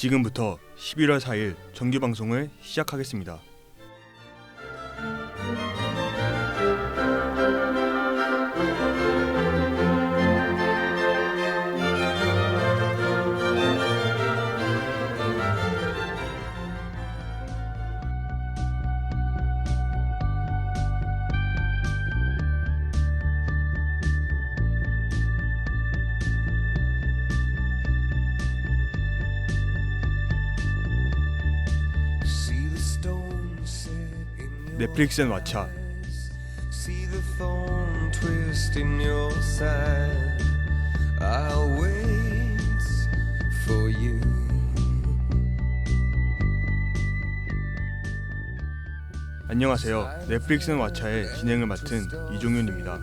지금부터 11월 4일 정규 방송을 시작하겠습니다. 넷플릭스 앤 왓챠. See the thorn twist in your side. I'll wait for you. 안녕하세요. 넷플릭스 앤 왓챠의 진행을 맡은 이종윤입니다.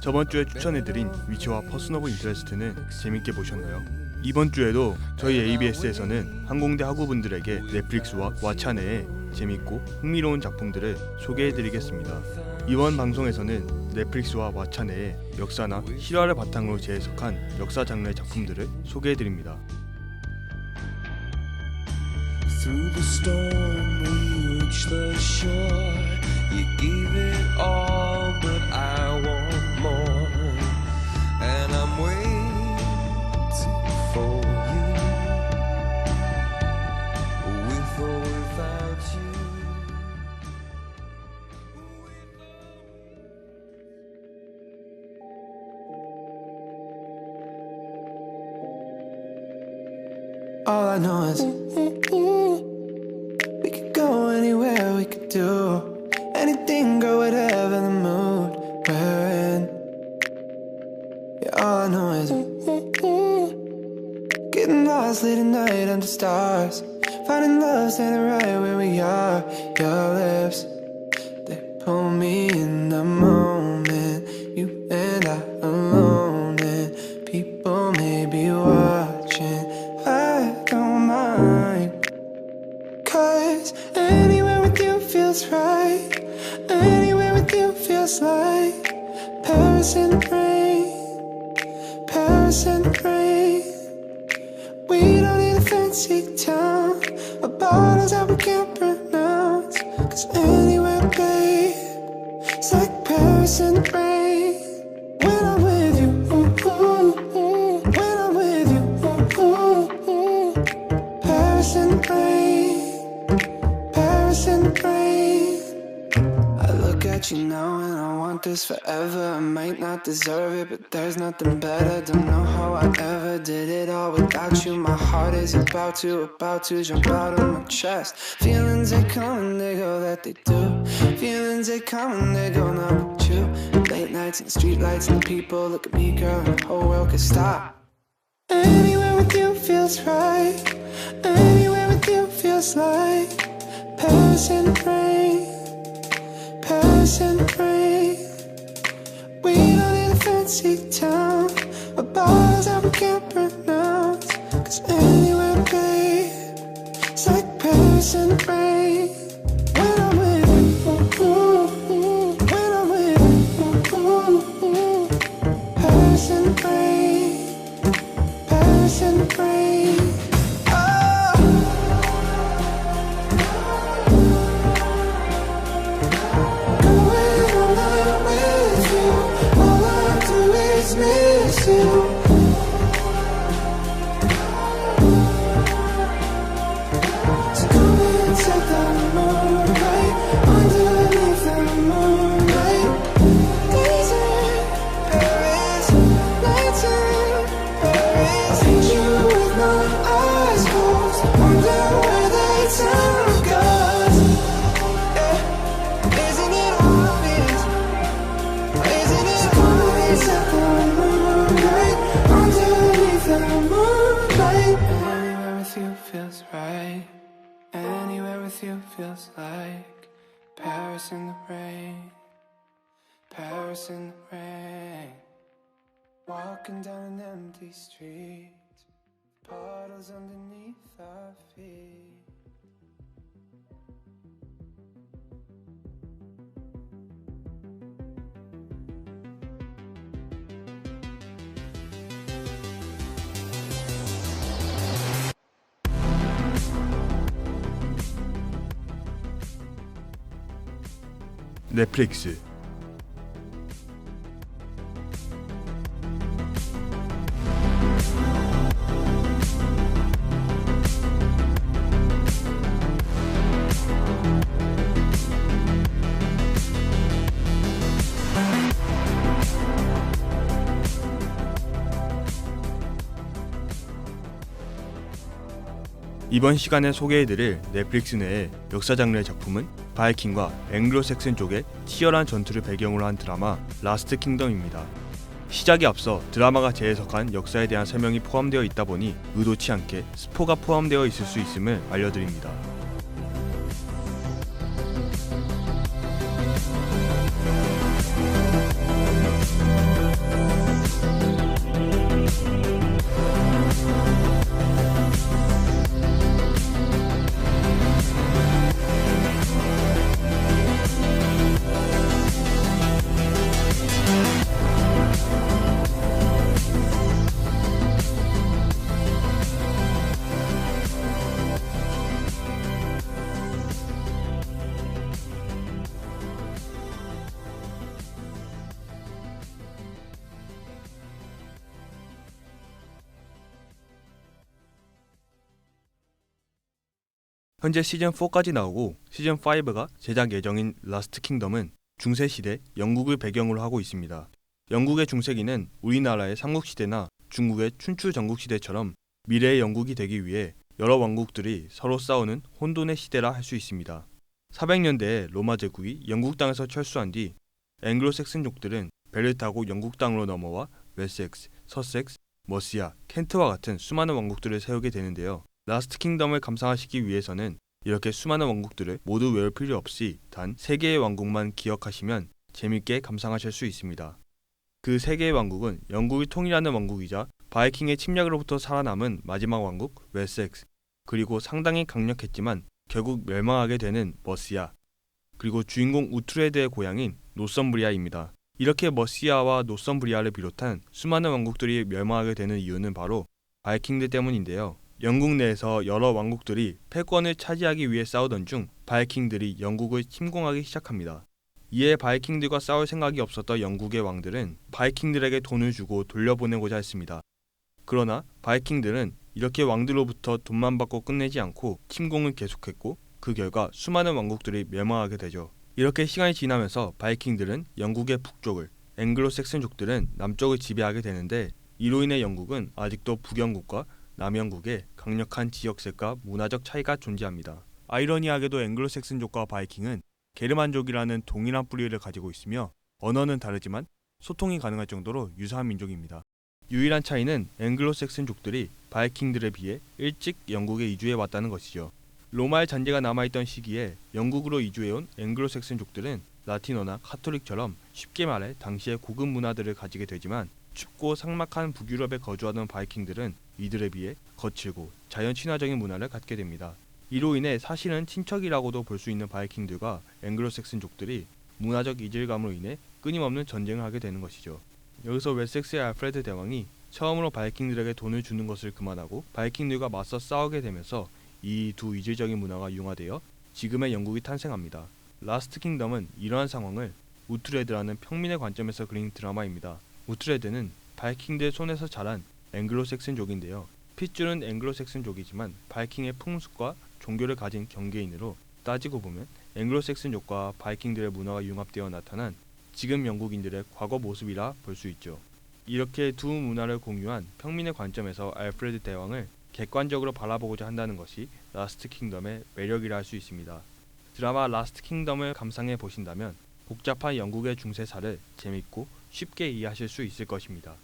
저번 주에 추천해드린 위치와 퍼슨 오브 인터레스트는 재밌게 보셨나요? 이번 주에도 저희 ABS에서는 항공대 학우분들에게 넷플릭스와 왓챠 내에 재밌고 흥미로운 작품들을 소개해드리겠습니다. 이번 방송에서는 넷플릭스와 왓챠 내에 역사나 실화를 바탕으로 재해석한 역사 장르의 작품들을 소개해드립니다. Through the storm we reach the shore. You give it all but I want more. And I'm waiting for you. With or without you. All I know is we could go anywhere, we could do anything, girl, whatever the mood we're in. Yeah, all I know is getting lost late at night under stars, finding love standing right where we are. Your lips, they pull me in the moment. You and I alone, and people may be watching. I don't mind, 'cause anywhere with you feels right. Anywhere with you feels like Paris in the rain, Paris in the rain. We don't need a fancy town or bottles that we can't pronounce, 'cause anywhere, babe, it's like Paris in the rain. When I'm with you, when I'm with you, Paris in the rain, Paris in the rain. I look at you now and I want this forever. I might not deserve it, but there's nothing better. Don't know how I ever did it all without you. My heart is about to jump out of my chest. Feelings, they come and they go, that they do. Feelings, they come and they go, not with you. Late nights and street lights and the people look at me, girl, and the whole world could stop. Anywhere with you feels right. Anywhere with you feels like Paris in the rain, Paris in the rain. We don't need a fancy town or bars that we can't pronounce, 'cause anywhere, babe, it's like Paris in the rain. When I'm with you, when I'm with you, Paris in the rain, Paris in the rain. Miss you. So come and take the moonlight, underneath the moonlight. Days in Paris, nights in Paris. I paint you with my eyes closed, wonder where they take us. Yeah. Isn't it obvious? Isn't it obvious that the moonlight, underneath the moonlight? Anywhere with you feels right. Anywhere with you feels like Paris in the rain, Paris in the rain. Walking down an empty street, puddles underneath our feet. 넷플릭스. 이번 시간에 소개해드릴 넷플릭스 내의 역사 장르의 작품은 바이킹과 앵글로색슨 쪽의 치열한 전투를 배경으로 한 드라마 라스트 킹덤입니다. 시작에 앞서 드라마가 재해석한 역사에 대한 설명이 포함되어 있다 보니 의도치 않게 스포가 포함되어 있을 수 있음을 알려드립니다. 현재 시즌4까지 나오고 시즌5가 제작 예정인 라스트 킹덤은 중세시대 영국을 배경으로 하고 있습니다. 영국의 중세기는 우리나라의 삼국시대나 중국의 춘추 전국시대처럼 미래의 영국이 되기 위해 여러 왕국들이 서로 싸우는 혼돈의 시대라 할 수 있습니다. 400년대에 로마 제국이 영국 땅에서 철수한 뒤 앵글로색슨족들은 배를 타고 영국 땅으로 넘어와 웨섹스, 서섹스, 머시아, 켄트와 같은 수많은 왕국들을 세우게 되는데요. 라스트 킹덤을 감상하시기 위해서는 이렇게 수많은 왕국들을 모두 외울 필요 없이 단 3개의 왕국만 기억하시면 재밌게 감상하실 수 있습니다. 그 3개의 왕국은 영국을 통일하는 왕국이자 바이킹의 침략으로부터 살아남은 마지막 왕국 웨섹스, 그리고 상당히 강력했지만 결국 멸망하게 되는 머시아, 그리고 주인공 우트레드의 고향인 노썸브리아입니다. 이렇게 머시아와 노썸브리아를 비롯한 수많은 왕국들이 멸망하게 되는 이유는 바로 바이킹들 때문인데요. 영국 내에서 여러 왕국들이 패권을 차지하기 위해 싸우던 중 바이킹들이 영국을 침공하기 시작합니다. 이에 바이킹들과 싸울 생각이 없었던 영국의 왕들은 바이킹들에게 돈을 주고 돌려보내고자 했습니다. 그러나 바이킹들은 이렇게 왕들로부터 돈만 받고 끝내지 않고 침공을 계속했고 그 결과 수많은 왕국들이 멸망하게 되죠. 이렇게 시간이 지나면서 바이킹들은 영국의 북쪽을, 앵글로색슨족들은 남쪽을 지배하게 되는데 이로 인해 영국은 아직도 북영국과 남영국의 강력한 지역색과 문화적 차이가 존재합니다. 아이러니하게도 앵글로색슨족과 바이킹은 게르만족이라는 동일한 뿌리를 가지고 있으며 언어는 다르지만 소통이 가능할 정도로 유사한 민족입니다. 유일한 차이는 앵글로색슨족들이 바이킹들에 비해 일찍 영국에 이주해 왔다는 것이죠. 로마의 잔재가 남아있던 시기에 영국으로 이주해온 앵글로색슨족들은 라틴어나 카톨릭처럼 쉽게 말해 당시의 고급 문화들을 가지게 되지만 춥고 삭막한 북유럽에 거주하던 바이킹들은 이들에 비해 거칠고 자연 친화적인 문화를 갖게 됩니다. 이로 인해 사실은 친척이라고도 볼 수 있는 바이킹들과 앵글로색슨족들이 문화적 이질감으로 인해 끊임없는 전쟁을 하게 되는 것이죠. 여기서 웨섹스의 알프레드 대왕이 처음으로 바이킹들에게 돈을 주는 것을 그만하고 바이킹들과 맞서 싸우게 되면서 이 두 이질적인 문화가 융화되어 지금의 영국이 탄생합니다. 라스트 킹덤은 이러한 상황을 우트레드라는 평민의 관점에서 그린 드라마입니다. 우트레드는 바이킹들 손에서 자란 앵글로색슨족인데요. 핏줄은 앵글로색슨족이지만 바이킹의 풍습과 종교를 가진 경계인으로 따지고 보면 앵글로색슨족과 바이킹들의 문화가 융합되어 나타난 지금 영국인들의 과거 모습이라 볼 수 있죠. 이렇게 두 문화를 공유한 평민의 관점에서 알프레드 대왕을 객관적으로 바라보고자 한다는 것이 라스트 킹덤의 매력이라 할 수 있습니다. 드라마 라스트 킹덤을 감상해 보신다면 복잡한 영국의 중세사를 재밌고 쉽게 이해하실 수 있을 것입니다.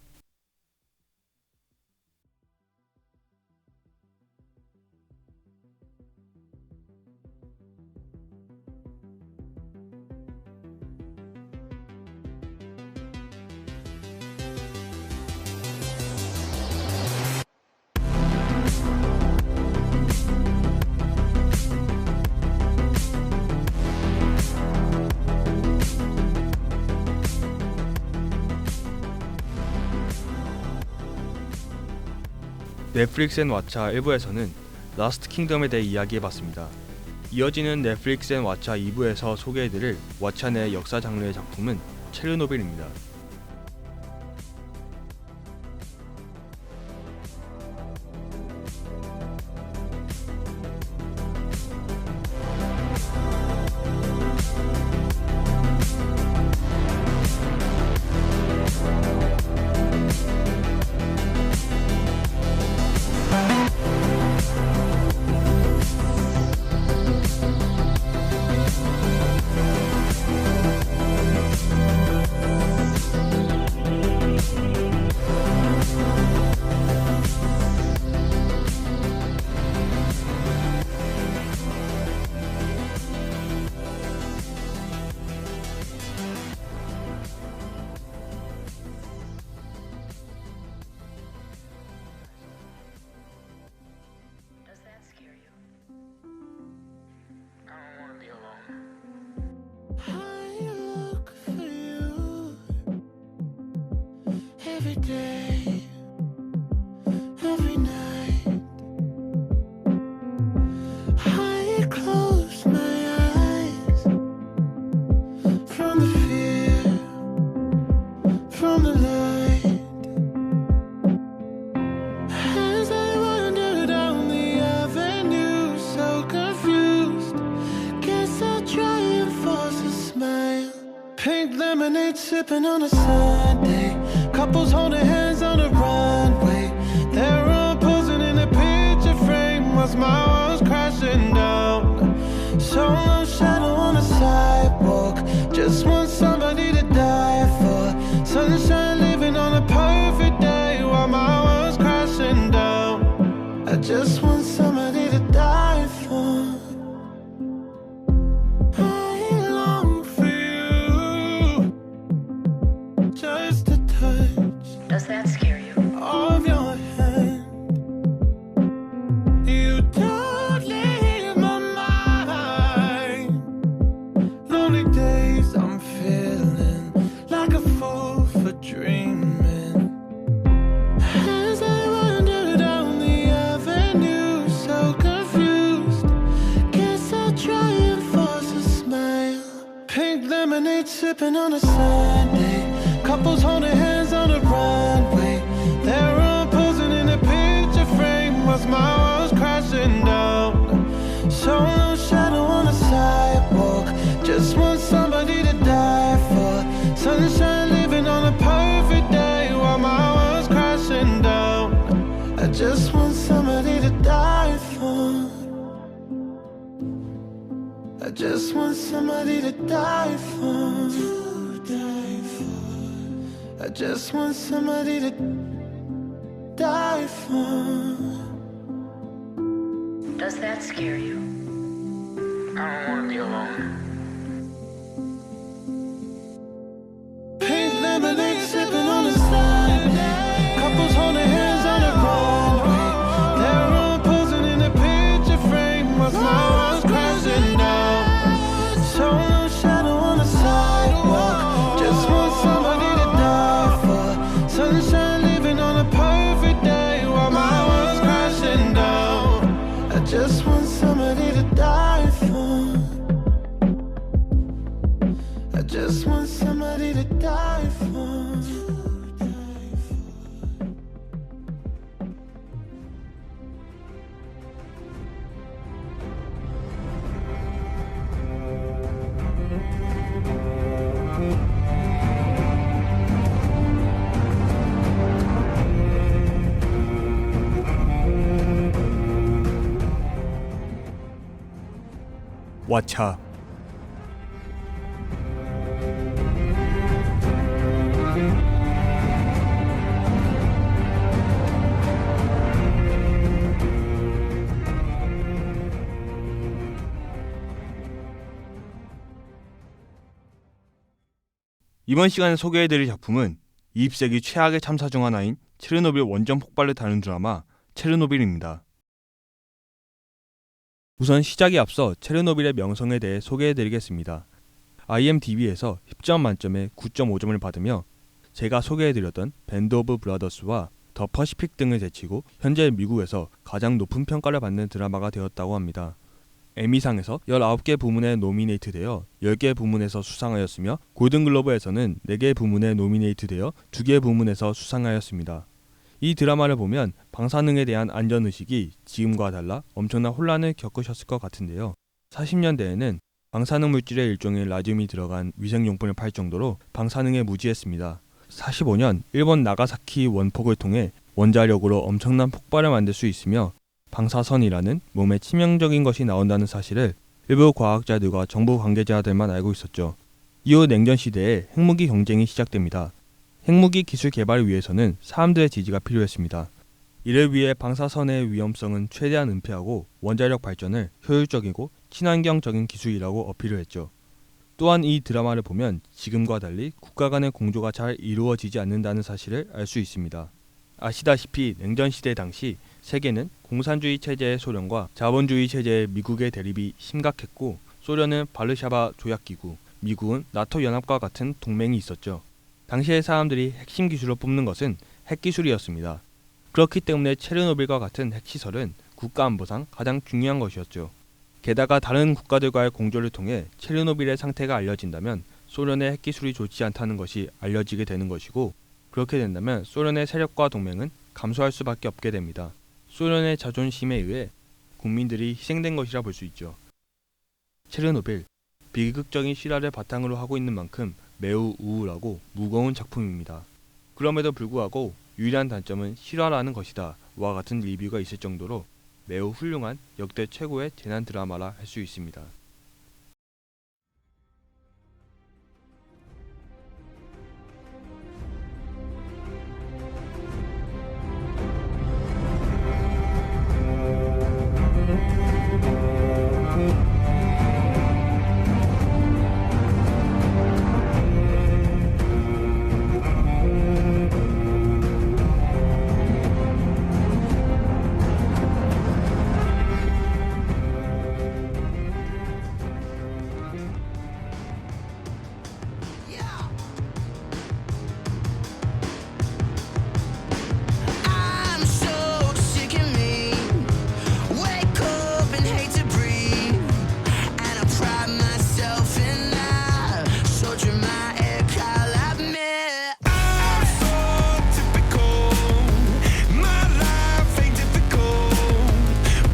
넷플릭스 앤 왓챠 1부에서는 라스트 킹덤에 대해 이야기해봤습니다. 이어지는 넷플릭스 앤 왓챠 2부에서 소개해드릴 왓챠 내 역사 장르의 작품은 체르노빌입니다. Every day, every night, I close my eyes from the fear, from the light. As I wander down the avenue, so confused, guess I'll try and force a smile. Pink lemonade sipping on a Sunday. Couples holding hands on the runway. They're all posing in a picture frame whilst my world's crashing down. Solo shadow on the sidewalk. Just want somebody to die for. Sunshine living on a perfect day while my world's crashing down. I just want somebody to die for. I long for you. Just a touch. Does that scare you? Of your hand. You don't leave my mind. Lonely days I'm feeling like a fool for dreaming. As I wander down the avenue, so confused, guess I'll try and force a smile. Pink lemonade sipping on a Sunday. Couples holding hands on the runway. They're all posing in a picture frame whilst my world's crashing down. Solo shadow on the sidewalk. Just want somebody to die for. Sunshine living on a perfect day while my world's crashing down. I just want somebody to die for. I just want somebody to die for. I just want somebody to die for. Does that scare you? I don't want to be alone. Pink lemonade sipping on the side. Couples holding hands on the runway. They're all posing in a picture frame whilst my world's crashing down. Solo shadow on the sidewalk. Just want somebody to die for. Sunshine living on a perfect day while my world's crashing down. I just want somebody to die for. I just want somebody to die for. 왓챠. 이번 시간에 소개해드릴 작품은 20세기 최악의 참사 중 하나인 체르노빌 원전 폭발을 다룬 드라마 체르노빌입니다. 우선 시작에 앞서 체르노빌의 명성에 대해 소개해드리겠습니다. IMDb에서 10점 만점에 9.5점을 받으며 제가 소개해드렸던 밴드 오브 브라더스와 더 퍼시픽 등을 제치고 현재 미국에서 가장 높은 평가를 받는 드라마가 되었다고 합니다. 에미상에서 19개 부문에 노미네이트되어 10개 부문에서 수상하였으며 골든글로브에서는 4개 부문에 노미네이트되어 2개 부문에서 수상하였습니다. 이 드라마를 보면 방사능에 대한 안전의식이 지금과 달라 엄청난 혼란을 겪으셨을 것 같은데요. 40년대에는 방사능 물질의 일종인 라듐이 들어간 위생용품을 팔 정도로 방사능에 무지했습니다. 45년 일본 나가사키 원폭을 통해 원자력으로 엄청난 폭발을 만들 수 있으며 방사선이라는 몸에 치명적인 것이 나온다는 사실을 일부 과학자들과 정부 관계자들만 알고 있었죠. 이후 냉전 시대에 핵무기 경쟁이 시작됩니다. 핵무기 기술 개발을 위해서는 사람들의 지지가 필요했습니다. 이를 위해 방사선의 위험성은 최대한 은폐하고 원자력 발전을 효율적이고 친환경적인 기술이라고 어필을 했죠. 또한 이 드라마를 보면 지금과 달리 국가 간의 공조가 잘 이루어지지 않는다는 사실을 알 수 있습니다. 아시다시피 냉전 시대 당시 세계는 공산주의 체제의 소련과 자본주의 체제의 미국의 대립이 심각했고 소련은 바르샤바 조약기구, 미국은 나토 연합과 같은 동맹이 있었죠. 당시의 사람들이 핵심 기술로 뽑는 것은 핵기술이었습니다. 그렇기 때문에 체르노빌과 같은 핵시설은 국가안보상 가장 중요한 것이었죠. 게다가 다른 국가들과의 공조를 통해 체르노빌의 상태가 알려진다면 소련의 핵기술이 좋지 않다는 것이 알려지게 되는 것이고 그렇게 된다면 소련의 세력과 동맹은 감소할 수밖에 없게 됩니다. 소련의 자존심에 의해 국민들이 희생된 것이라 볼 수 있죠. 체르노빌, 비극적인 실화를 바탕으로 하고 있는 만큼 매우 우울하고 무거운 작품입니다. 그럼에도 불구하고 유일한 단점은 실화라는 것이다 와 같은 리뷰가 있을 정도로 매우 훌륭한 역대 최고의 재난 드라마라 할 수 있습니다. I'm so sick of me. Wake up and hate to breathe. And I pride myself in that. So dramatic, I'll admit. I'm so typical. My life ain't difficult,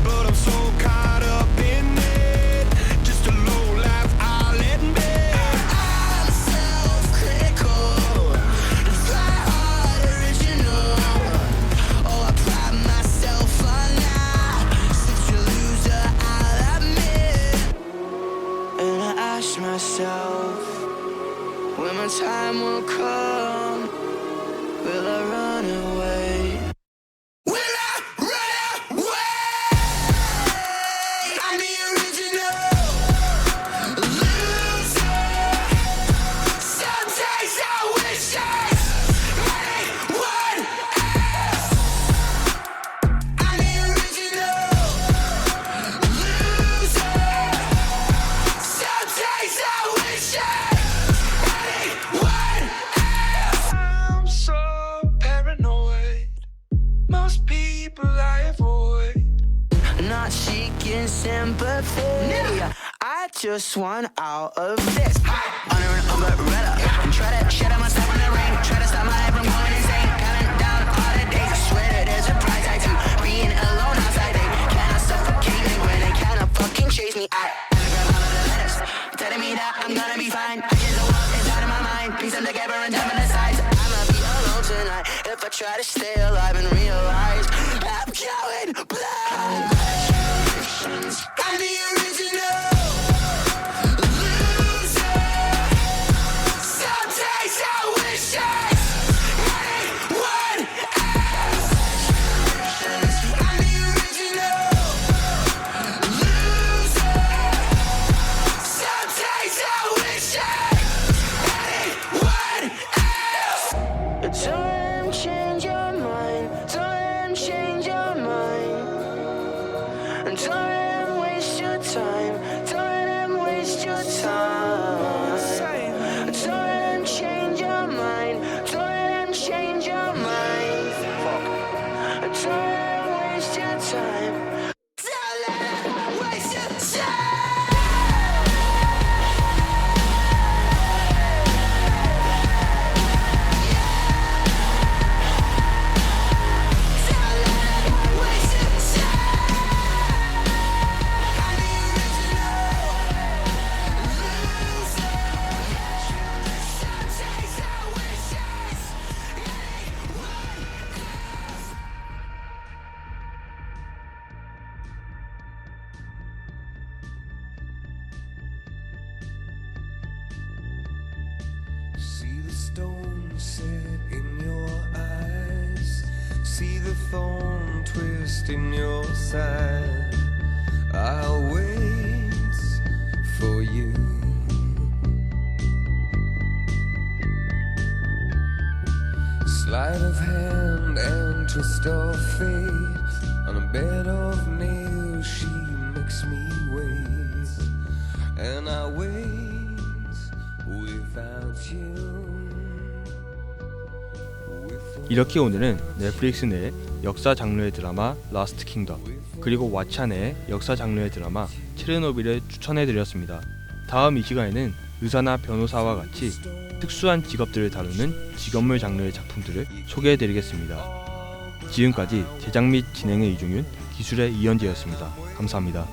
but I'm so caught up in it. Just a low life, I'll admit. I'm self-critical. Try hard, original. Oh, I pride myself on that. Such a loser, I'll admit. And I ask myself, when my time will come, will I run away? Will I run away? I'm the original loser. Some days I wish I had anyone else. I'm the original loser. Some days I wish I had anyone else. I'm so paranoid. Most people I avoid. Not seeking sympathy. I just want out of this. Under an umbrella, and try to shut out myself in the rain. Try to stop my head from going insane. Counting down all the days. I swear that there's a price tag to being alone outside. They cannot suffocate me when they cannot fucking chase me. I grab all of the letters, telling me that I'm gonna be fine. I get the world inside of my mind, piece them together and jump in the sides. I'ma be alone tonight if I try to stay alive and realize I'm going blind. I'm the original loser. Some days I wish I had anyone else. I'm the original loser. Some days I wish I had anyone else. Don't change your mind. Don't change your mind. Don't waste your time. Don't waste your time. Don't change your mind. Don't change your mind. Don't waste your time. Don't waste your time. See the stone set in your eyes, see the thorn twist in your side. I'll wait for you. Sleight of hand and twist of fate, on a bed of nails she makes me wait, and I wait without you. 이렇게 오늘은 넷플릭스 내 역사 장르의 드라마 라스트 킹덤, 그리고 왓챠 내 역사 장르의 드라마 체르노빌을 추천해드렸습니다. 다음 이 시간에는 의사나 변호사와 같이 특수한 직업들을 다루는 직업물 장르의 작품들을 소개해드리겠습니다. 지금까지 제작 및 진행의 이종윤, 기술의 이현재였습니다. 감사합니다.